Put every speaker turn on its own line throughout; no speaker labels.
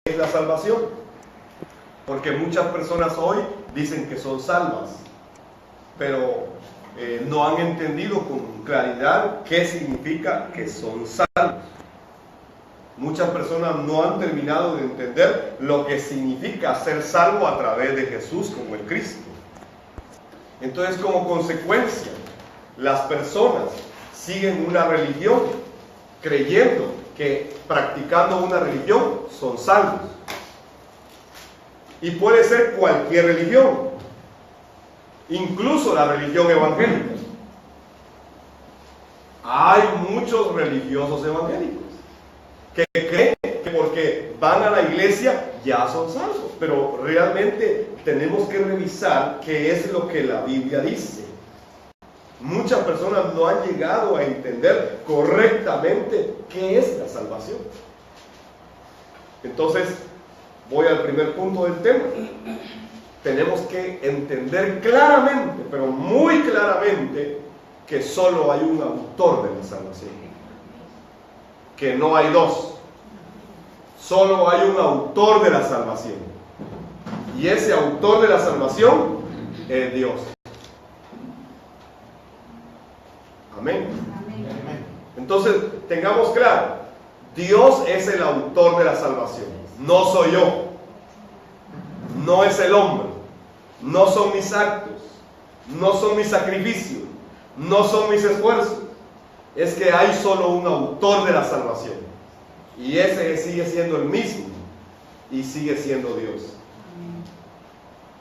es la salvación? Porque muchas personas hoy dicen que son salvas, pero no han entendido con claridad qué significa que son salvos. Muchas personas no han terminado de entender lo que significa ser salvo a través de Jesús como el Cristo. Entonces, como consecuencia, las personas siguen una religión creyendo que practicando una religión son salvos. Y puede ser cualquier religión, incluso la religión evangélica. Hay muchos religiosos evangélicos que creen que porque van a la iglesia ya son salvos, pero realmente tenemos que revisar qué es lo que la Biblia dice. Muchas personas no han llegado a entender correctamente qué es la salvación. Entonces, voy al primer punto del tema. Tenemos que entender claramente, pero muy claramente, que solo hay un autor de la salvación. Que no hay dos. Solo hay un autor de la salvación. Y ese autor de la salvación es Dios. Amén. Entonces, tengamos claro, Dios es el autor de la salvación. No soy yo. No es el hombre. No son mis actos. No son mis sacrificios. No son mis esfuerzos. Es que hay solo un autor de la salvación. Y ese sigue siendo el mismo. Y sigue siendo Dios.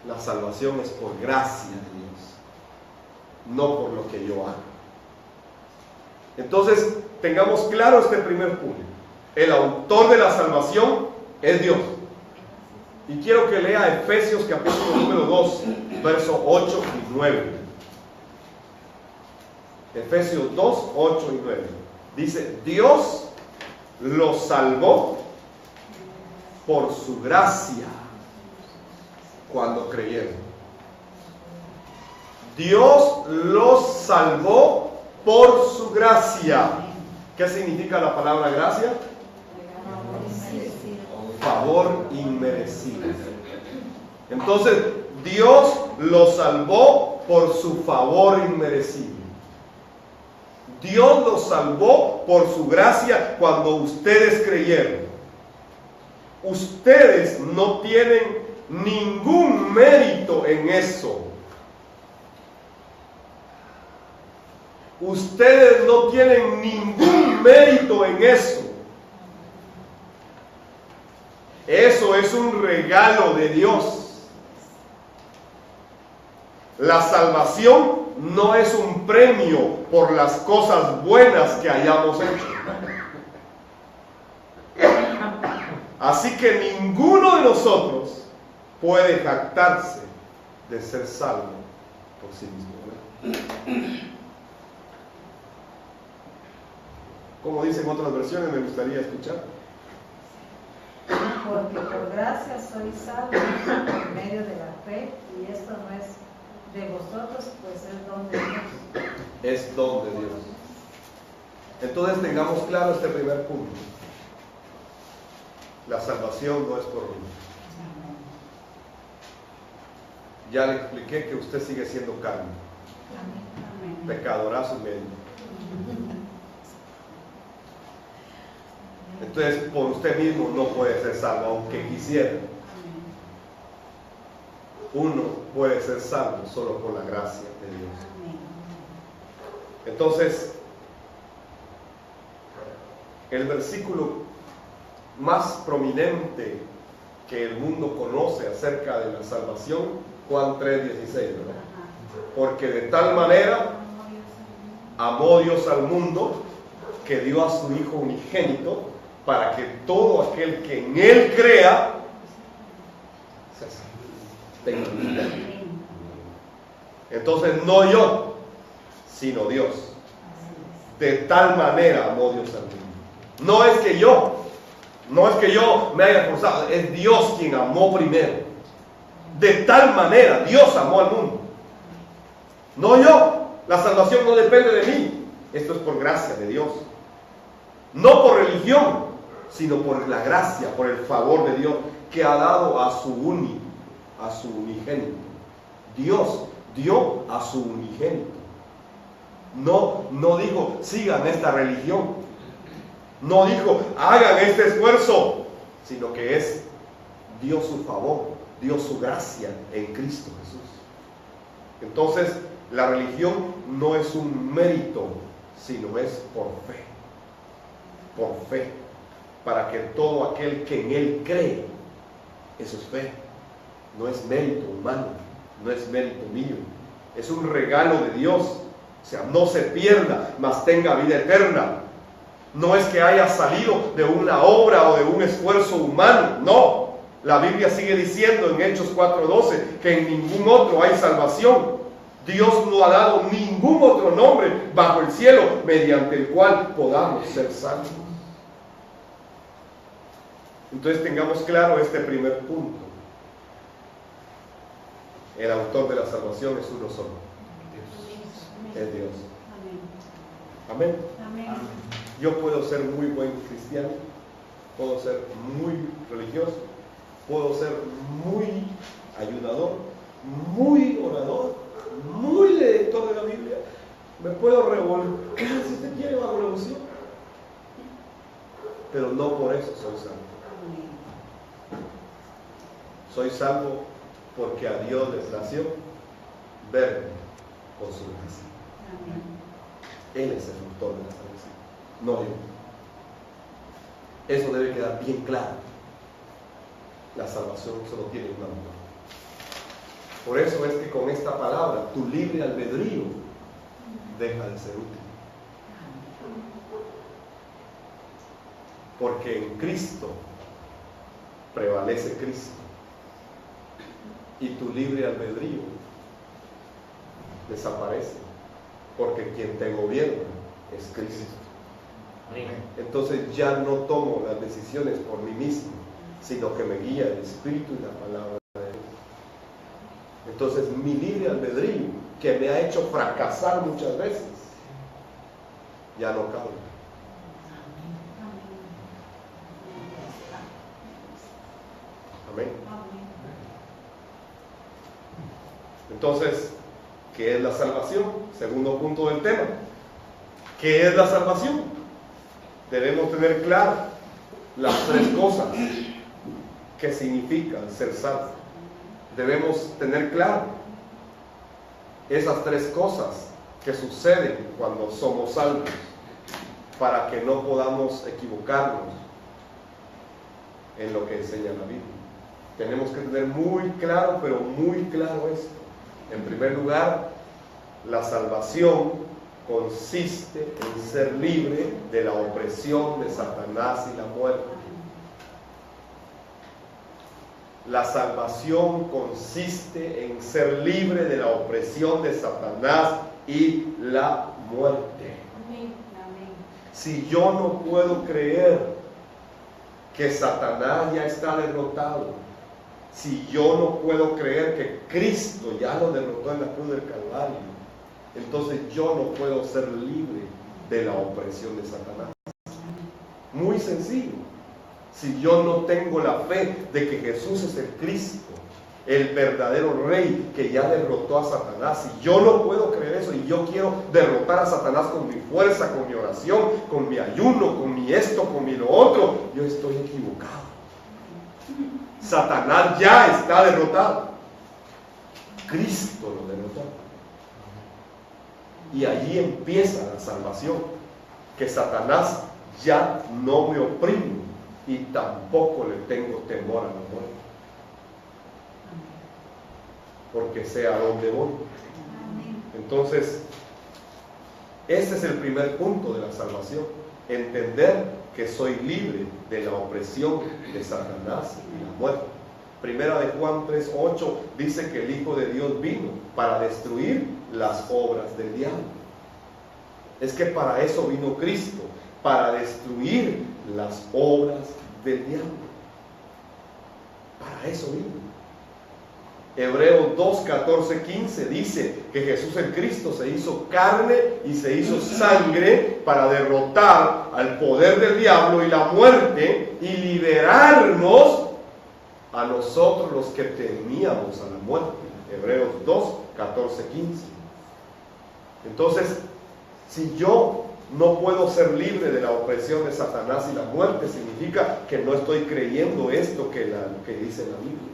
La salvación es por gracia de Dios. No por lo que yo hago. Entonces, tengamos claro este primer punto. El autor de la salvación es Dios. Y quiero que lea Efesios capítulo número 2, versos 8 y 9. Efesios 2, 8 y 9. Dice, Dios los salvó por su gracia cuando creyeron. Dios los salvó por su gracia. ¿Qué significa la palabra gracia? Favor inmerecido. Entonces, Dios los salvó por su favor inmerecido. Dios los salvó por su gracia cuando ustedes creyeron. Ustedes no tienen ningún mérito en eso. Ustedes no tienen ningún mérito en eso. Eso es un regalo de Dios. La salvación no es un premio por las cosas buenas que hayamos hecho. Así que ninguno de nosotros puede jactarse de ser salvo por sí mismo. Como dicen otras versiones, me gustaría escuchar.
Porque por gracia soy salvo por medio de la fe, y esto no es de vosotros, pues es don de Dios.
Es don de Dios. Entonces tengamos claro este primer punto. La salvación no es por mí. Ya le expliqué que usted sigue siendo carne. Pecadorazo y medio. Entonces, por usted mismo no puede ser salvo, aunque quisiera. Uno puede ser salvo solo por la gracia de Dios. Entonces, el versículo más prominente que el mundo conoce acerca de la salvación, Juan 3:16, ¿verdad? Porque de tal manera amó Dios al mundo que dio a su Hijo unigénito, para que todo aquel que en Él crea tenga vida. Entonces, no yo, sino Dios. De tal manera amó Dios al mundo. No es que yo me haya forzado, es Dios quien amó primero. De tal manera Dios amó al mundo. No yo. La salvación no depende de mí. Esto es por gracia de Dios. No por religión. sino por la gracia, por el favor de Dios, que ha dado a su unigénito. Dios dio a su unigénito. No dijo, sigan esta religión. No dijo, hagan este esfuerzo, sino que dio su favor, dio su gracia en Cristo Jesús. Entonces, la religión no es un mérito, sino es por fe. Por fe. Para que todo aquel que en Él cree, eso es fe. No es mérito humano, no es mérito mío. Es un regalo de Dios. O sea, no se pierda, mas tenga vida eterna. No es que haya salido de una obra o de un esfuerzo humano, no. La Biblia sigue diciendo en Hechos 4:12 que en ningún otro hay salvación. Dios no ha dado ningún otro nombre bajo el cielo mediante el cual podamos ser salvos. Entonces tengamos claro este primer punto. El autor de la salvación es uno solo. Es Dios. Amén.
Amén.
Yo puedo ser muy buen cristiano, puedo ser muy religioso, puedo ser muy ayudador, muy orador, muy lector de la Biblia. Me puedo revolcar si usted quiere bajo la unción, pero no por eso soy salvo. Soy salvo porque a Dios le plació verme con su gracia. Él es el autor de la salvación, no yo. Eso debe quedar bien claro. La salvación solo tiene un autor. Por eso es que con esta palabra, tu libre albedrío deja de ser útil. Porque en Cristo prevalece Cristo. Y tu libre albedrío desaparece. Porque quien te gobierna es Cristo. Entonces ya no tomo las decisiones por mí mismo, sino que me guía el Espíritu y la palabra de Dios. Entonces mi libre albedrío, que me ha hecho fracasar muchas veces, ya no cabe. Amén. Entonces, ¿qué es la salvación? Segundo punto del tema. ¿Qué es la salvación? Debemos tener claro las tres cosas que significan ser salvo. Debemos tener claro esas tres cosas que suceden cuando somos salvos, para que no podamos equivocarnos en lo que enseña la Biblia. Tenemos que tener muy claro, pero muy claro esto. En primer lugar, la salvación consiste en ser libre de la opresión de Satanás y la muerte. La salvación consiste en ser libre de la opresión de Satanás y la muerte. Si yo no puedo creer que Satanás ya está derrotado, si yo no puedo creer que Cristo ya lo derrotó en la cruz del Calvario, entonces yo no puedo ser libre de la opresión de Satanás. Muy sencillo. Si yo no tengo la fe de que Jesús es el Cristo, el verdadero Rey que ya derrotó a Satanás, si yo no puedo creer eso y yo quiero derrotar a Satanás con mi fuerza, con mi oración, con mi ayuno, con mi esto, con mi lo otro, yo estoy equivocado. Satanás ya está derrotado. Cristo lo derrotó. Y allí empieza la salvación, que Satanás ya no me oprime y tampoco le tengo temor a la muerte, porque sé a dónde voy. Entonces, ese es el primer punto de la salvación: entender que soy libre de la opresión de Satanás y la muerte. Primera de Juan 3:8 dice que el Hijo de Dios vino para destruir las obras del diablo. Es que para eso vino Cristo, para destruir las obras del diablo. Para eso vino. Hebreos 2, 14, 15 dice que Jesús el Cristo se hizo carne y se hizo sangre para derrotar al poder del diablo y la muerte y liberarnos a nosotros los que temíamos a la muerte. Hebreos 2, 14, 15. Entonces, si yo no puedo ser libre de la opresión de Satanás y la muerte, significa que no estoy creyendo esto que dice la Biblia.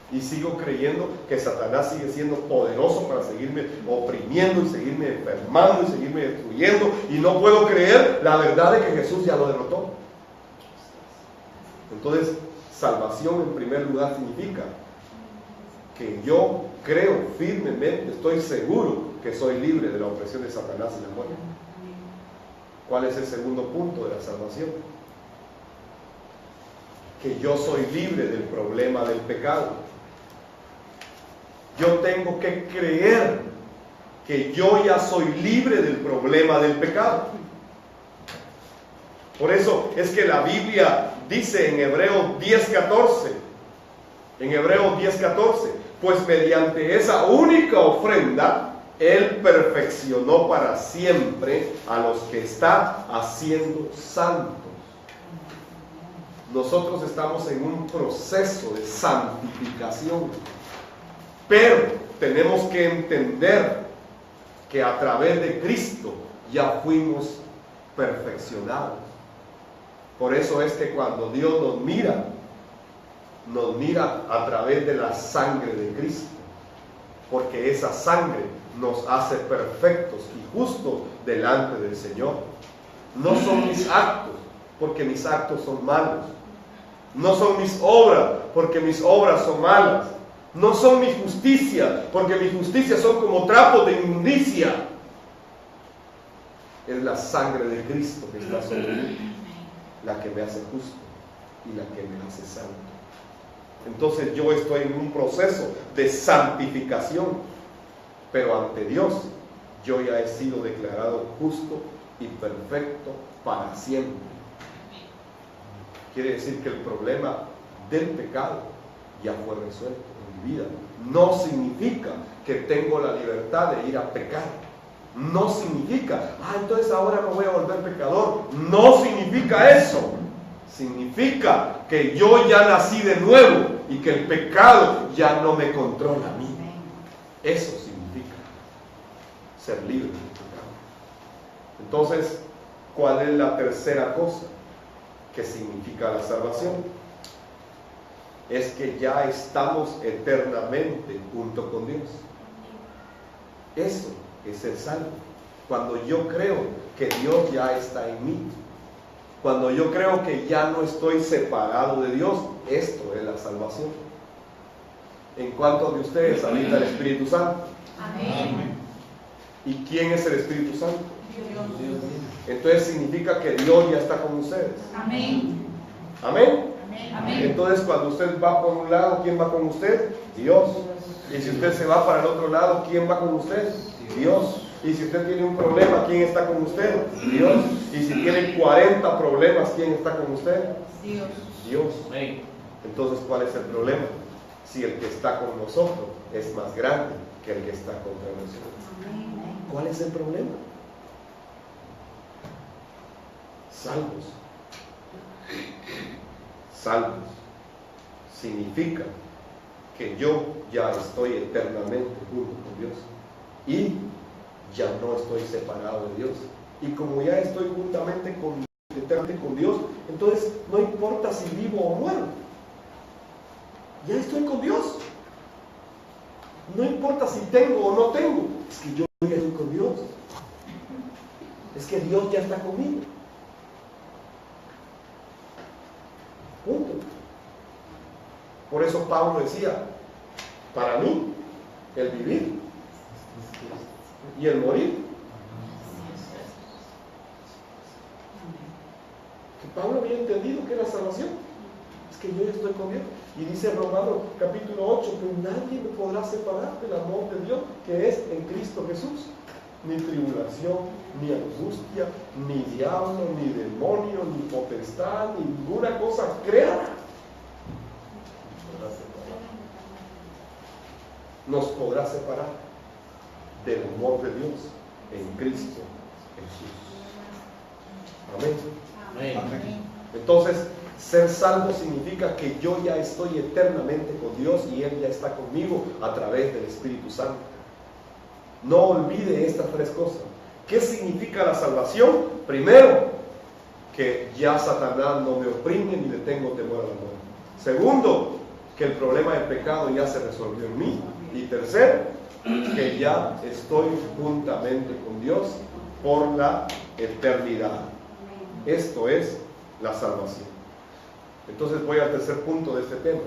Y sigo creyendo que Satanás sigue siendo poderoso para seguirme oprimiendo y seguirme enfermando y seguirme destruyendo, y no puedo creer la verdad de que Jesús ya lo derrotó. Entonces, salvación en primer lugar significa que yo creo firmemente, estoy seguro que soy libre de la opresión de Satanás y la muerte. ¿Cuál es el segundo punto de la salvación? Que yo soy libre del problema del pecado. Yo tengo que creer que yo ya soy libre del problema del pecado. Por eso es que la Biblia dice en Hebreos 10:14, pues mediante esa única ofrenda, Él perfeccionó para siempre a los que está haciendo santos. Nosotros estamos en un proceso de santificación, pero tenemos que entender que a través de Cristo ya fuimos perfeccionados. Por eso es que cuando Dios nos mira a través de la sangre de Cristo, porque esa sangre nos hace perfectos y justos delante del Señor. No son mis actos, porque mis actos son malos. No son mis obras, porque mis obras son malas. No son mi justicia, porque mi justicia son como trapos de inmundicia. Es la sangre de Cristo que está sobre mí, la que me hace justo y la que me hace santo. Entonces yo estoy en un proceso de santificación, pero ante Dios yo ya he sido declarado justo y perfecto para siempre. Quiere decir que el problema del pecado ya fue resuelto en mi vida. No significa que tengo la libertad de ir a pecar. No significa, entonces ahora me voy a volver pecador. No significa eso. Significa que yo ya nací de nuevo y que el pecado ya no me controla a mí. Eso significa ser libre del pecado. Entonces, ¿cuál es la tercera cosa que significa la salvación? Es que ya estamos eternamente junto con Dios. Eso es el salvo. Cuando yo creo que Dios ya está en mí, cuando yo creo que ya no estoy separado de Dios, esto es la salvación. ¿En cuántos de ustedes habita el Espíritu Santo?
Amén.
¿Y quién es el Espíritu Santo?
Dios.
Entonces significa que Dios ya está con ustedes.
Amén.
Amén.
Amén.
Entonces cuando usted va por un lado, ¿quién va con usted? Dios. Y si usted se va para el otro lado, ¿quién va con usted? Dios. Y si usted tiene un problema, ¿quién está con usted? Dios. Y si tiene 40 problemas, ¿quién está con usted? Dios. Entonces, ¿cuál es el problema? Si el que está con nosotros es más grande que el que está contra nosotros. ¿Cuál es el problema? Salvos. Salvos significa que yo ya estoy eternamente junto con Dios y ya no estoy separado de Dios. Y como ya estoy eternamente con Dios, entonces no importa si vivo o muero, ya estoy con Dios. No importa si tengo o no tengo, es que yo ya estoy con Dios. Es que Dios ya está conmigo. Punto. Por eso Pablo decía, para mí, el vivir y el morir. Que Pablo había entendido que era salvación. Es que yo ya estoy con Dios. Y dice Romanos capítulo 8, que nadie me podrá separar del amor de Dios que es en Cristo Jesús. Ni tribulación, ni angustia, ni diablo, ni demonio, ni potestad, ni ninguna cosa creada. nos podrá separar del amor de Dios en Cristo Jesús? Amén.
Amén.
Entonces, ser salvo significa que yo ya estoy eternamente con Dios y Él ya está conmigo a través del Espíritu Santo. No olvide estas tres cosas. ¿Qué significa la salvación? Primero, que ya Satanás no me oprime ni le tengo temor a la muerte. Segundo, que el problema del pecado ya se resolvió en mí. Y tercero, que ya estoy juntamente con Dios por la eternidad. Esto es la salvación. Entonces voy al tercer punto de este tema,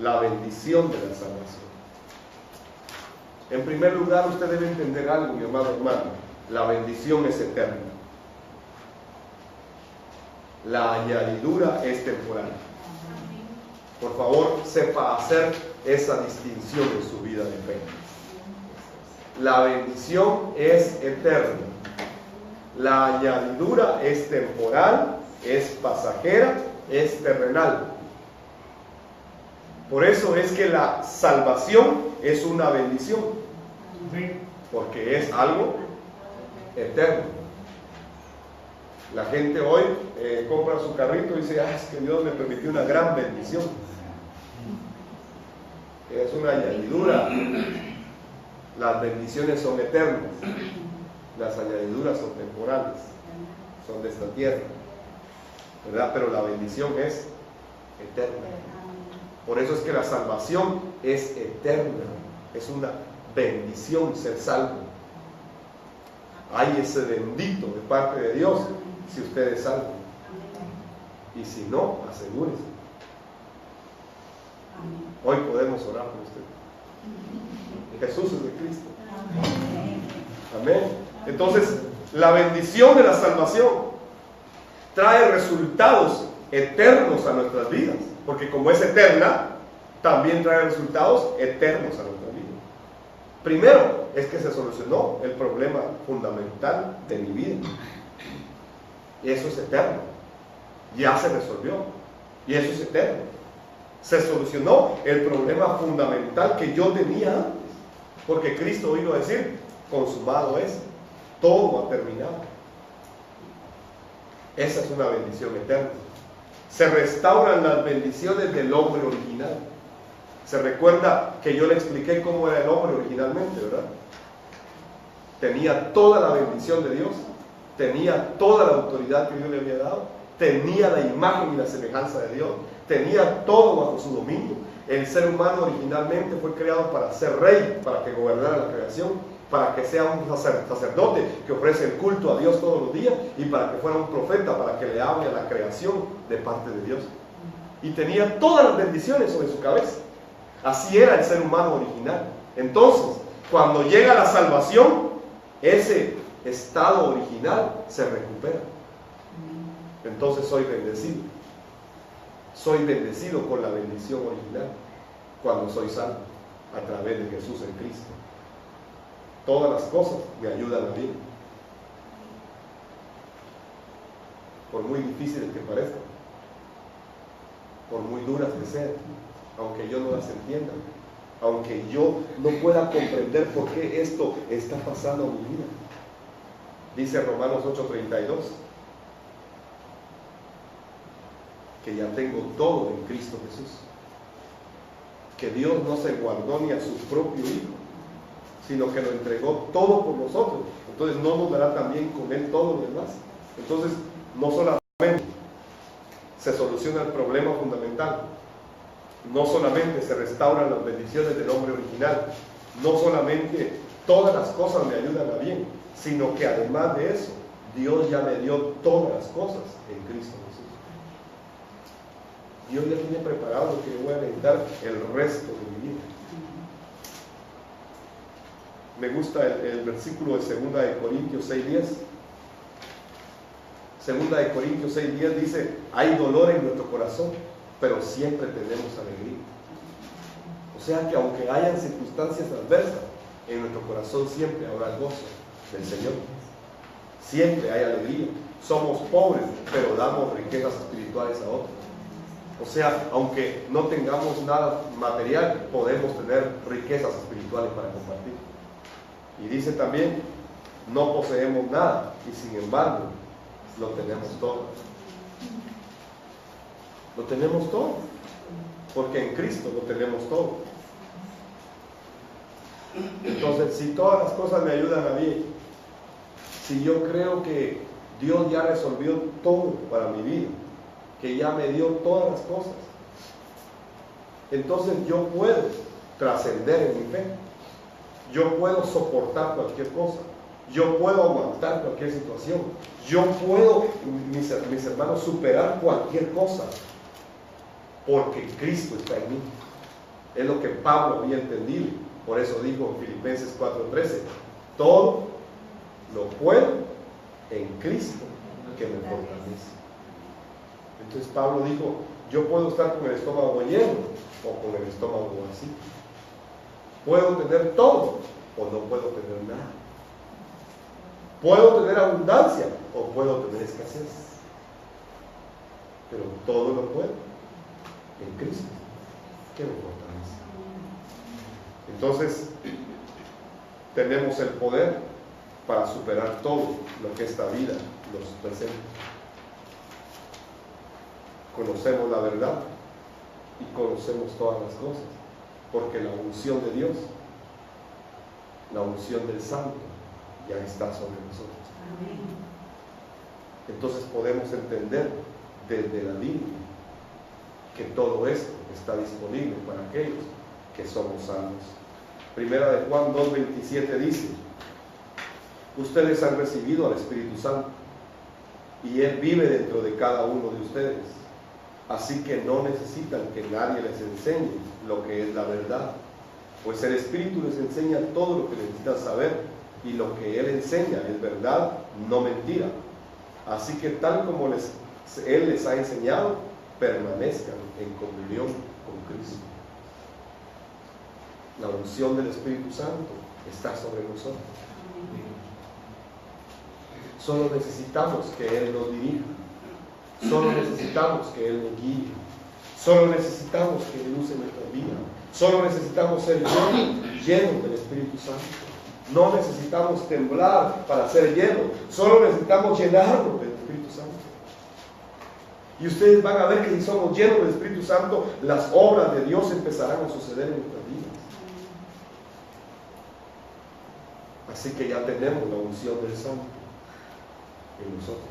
la bendición de la salvación. En primer lugar, usted debe entender algo, mi amado hermano, la bendición es eterna. La añadidura es temporal. Por favor, sepa hacer esa distinción en su vida de fe. La bendición es eterna. La añadidura es temporal, es pasajera, es terrenal. Por eso es que la salvación es una bendición, porque es algo eterno. La gente hoy compra su carrito y dice, es que Dios me permitió una gran bendición. Es una añadidura. Las bendiciones son eternas, las añadiduras son temporales, son de esta tierra, ¿verdad? Pero la bendición es eterna. Por eso es que la salvación es eterna, es una bendición ser salvo. Hay ese bendito de parte de Dios si usted es salvo. Y si no, asegúrese. Hoy podemos orar por usted. Jesús es de Cristo. Amén. Entonces, la bendición de la salvación trae resultados eternos a nuestras vidas, porque como es eterna, también trae resultados eternos a nuestra vida. Primero, es que se solucionó el problema fundamental de mi vida. Y eso es eterno. Ya se resolvió. Y eso es eterno. Se solucionó el problema fundamental que yo tenía antes. Porque Cristo vino a decir, consumado es, todo ha terminado. Esa es una bendición eterna. Se restauran las bendiciones del hombre original. Se recuerda que yo le expliqué cómo era el hombre originalmente, ¿verdad? Tenía toda la bendición de Dios, tenía toda la autoridad que Dios le había dado, tenía la imagen y la semejanza de Dios, tenía todo bajo su dominio. El ser humano originalmente fue creado para ser rey, para que gobernara la creación, para que sea un sacerdote que ofrece el culto a Dios todos los días y para que fuera un profeta, para que le hable a la creación de parte de Dios. Y tenía todas las bendiciones sobre su cabeza. Así era el ser humano original. Entonces, cuando llega la salvación, ese estado original se recupera. Entonces soy bendecido. Soy bendecido con la bendición original cuando soy salvo a través de Jesús en Cristo. Todas las cosas me ayudan a bien, por muy difíciles que parezcan, por muy duras que sean, aunque yo no las entienda, aunque yo no pueda comprender por qué esto está pasando en mi vida. Dice Romanos 8:32 que ya tengo todo en Cristo Jesús, que Dios no se guardó ni a su propio Hijo, sino que lo entregó todo por nosotros. Entonces no nos dará también con Él todo lo demás. Entonces no solamente se soluciona el problema fundamental, no solamente se restauran las bendiciones del hombre original, no solamente todas las cosas me ayudan a bien, sino que además de eso, Dios ya me dio todas las cosas en Cristo Jesús. Dios ya tiene preparado lo que yo voy a necesitar el resto de mi vida. Me gusta el versículo de 2 de Corintios 6:10. 2 de Corintios 6:10 dice, hay dolor en nuestro corazón, pero siempre tenemos alegría. O sea que aunque hayan circunstancias adversas, en nuestro corazón siempre habrá el gozo del Señor. Siempre hay alegría. Somos pobres, pero damos riquezas espirituales a otros. O sea, aunque no tengamos nada material, podemos tener riquezas espirituales para compartir. Y dice también, no poseemos nada y sin embargo lo tenemos todo. Lo tenemos todo, porque en Cristo lo tenemos todo. Entonces, si todas las cosas me ayudan a mí, si yo creo que Dios ya resolvió todo para mi vida, que ya me dio todas las cosas, entonces yo puedo trascender en mi fe. Yo puedo soportar cualquier cosa. Yo puedo aguantar cualquier situación. Yo puedo, mis hermanos, superar cualquier cosa, porque Cristo está en mí. Es lo que Pablo había entendido. Por eso dijo en Filipenses 4:13, todo lo puedo en Cristo que me fortalece. Entonces Pablo dijo, yo puedo estar con el estómago lleno o con el estómago vacío. Puedo tener todo o no puedo tener nada. Puedo tener abundancia o puedo tener escasez. Pero todo lo puedo en Cristo que me fortalece. Entonces, tenemos el poder para superar todo lo que esta vida nos presenta. Conocemos la verdad y conocemos todas las cosas, porque la unción de Dios, la unción del Santo, ya está sobre nosotros.
Amén.
Entonces podemos entender desde la Biblia que todo esto está disponible para aquellos que somos salvos. Primera de Juan 2:27 dice, ustedes han recibido al Espíritu Santo y Él vive dentro de cada uno de ustedes, así que no necesitan que nadie les enseñe lo que es la verdad, pues el Espíritu les enseña todo lo que necesitan saber y lo que Él enseña es verdad, no mentira. Así que tal como Él les ha enseñado, permanezcan en comunión con Cristo. La unción del Espíritu Santo está sobre nosotros. Solo necesitamos que Él nos dirija. Solo necesitamos que Él nos guíe. Solo necesitamos que Él use nuestra vida. Solo necesitamos ser llenos del Espíritu Santo. No necesitamos temblar para ser llenos. Solo necesitamos llenarnos del Espíritu Santo. Y ustedes van a ver que si somos llenos del Espíritu Santo, las obras de Dios empezarán a suceder en nuestras vidas. Así que ya tenemos la unción del Santo en nosotros.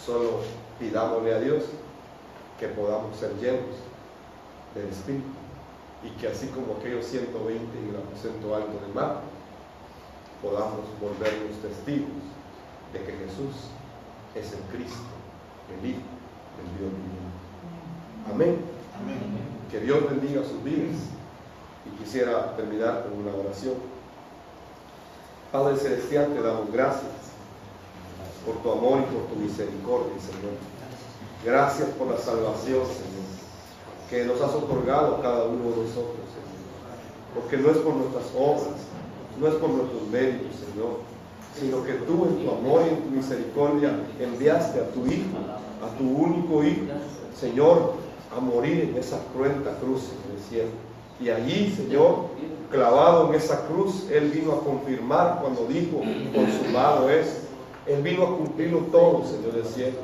Solo pidámosle a Dios que podamos ser llenos del Espíritu y que así como aquellos 120 en el aposento alto del mar, podamos volvernos testigos de que Jesús es el Cristo, el Hijo del Dios viviente. Amén. Amén. Que Dios bendiga sus vidas. Y quisiera terminar con una oración. Padre Celestial, te damos gracias por tu amor y por tu misericordia, Señor. Gracias por la salvación, Señor, que nos has otorgado a cada uno de nosotros, Señor. Porque no es por nuestras obras, no es por nuestros méritos, Señor, sino que tú en tu amor y en tu misericordia enviaste a tu Hijo, a tu único Hijo, Señor, a morir en esa cruenta cruz en el cielo. Y allí, Señor, clavado en esa cruz, Él vino a confirmar cuando dijo, consumado es. Él vino a cumplirlo todo, Señor del cielo.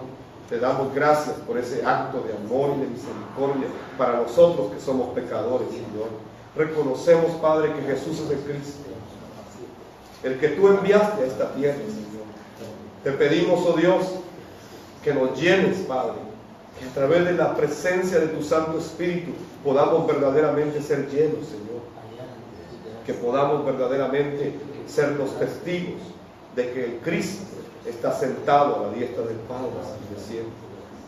Te damos gracias por ese acto de amor y de misericordia para nosotros que somos pecadores, Señor. Reconocemos, Padre, que Jesús es el Cristo, el que tú enviaste a esta tierra, Señor. Te pedimos, oh Dios, que nos llenes, Padre, que a través de la presencia de tu Santo Espíritu podamos verdaderamente ser llenos, Señor. Que podamos verdaderamente ser los testigos de que el Cristo está sentado a la diestra del Padre en el cielo.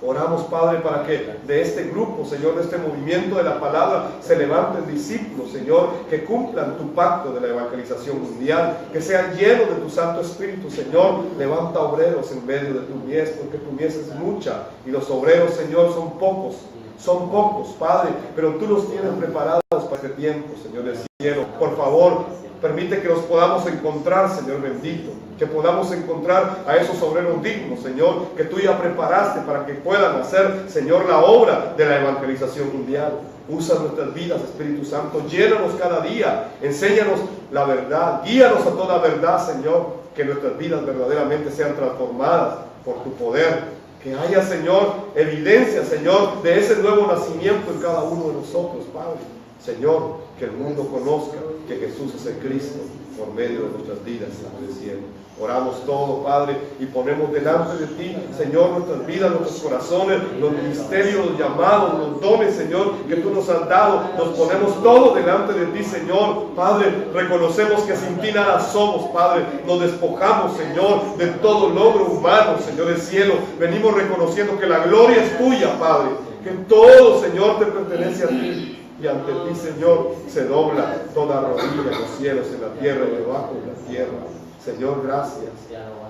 Oramos, Padre, para que de este grupo, Señor, de este movimiento de la palabra, se levanten discípulos, Señor, que cumplan tu pacto de la evangelización mundial, que sean llenos de tu Santo Espíritu, Señor. Levanta obreros en medio de tu mies, porque tu mies es mucha y los obreros, Señor, son pocos, Padre, pero tú los tienes preparados para este tiempo, Señor del cielo. Por favor, permite que nos podamos encontrar, Señor bendito, que podamos encontrar a esos obreros dignos, Señor, que tú ya preparaste para que puedan hacer, Señor, la obra de la evangelización mundial. Usa nuestras vidas, Espíritu Santo, llénanos cada día, enséñanos la verdad, guíanos a toda verdad, Señor, que nuestras vidas verdaderamente sean transformadas por tu poder. Que haya, Señor, evidencia, Señor, de ese nuevo nacimiento en cada uno de nosotros, Padre. Señor, que el mundo conozca que Jesús es el Cristo por medio de nuestras vidas en el cielo. Oramos todo, Padre, y ponemos delante de ti, Señor, nuestras vidas, nuestros corazones, los ministerios, los llamados, los dones, Señor, que tú nos has dado. Nos ponemos todo delante de ti, Señor. Padre, reconocemos que sin ti nada somos, Padre. Nos despojamos, Señor, de todo logro humano, Señor del cielo. Venimos reconociendo que la gloria es tuya, Padre. Que todo, Señor, te pertenece a ti. Y ante ti, Señor, se dobla toda rodilla en los cielos, en la tierra y debajo de la tierra. Señor, gracias.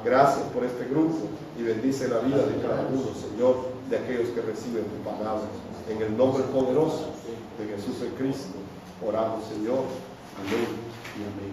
Gracias por este grupo y bendice la vida de cada uno, Señor, de aquellos que reciben tu palabra. En el nombre poderoso de Jesús el Cristo, oramos, Señor. Amén y amén.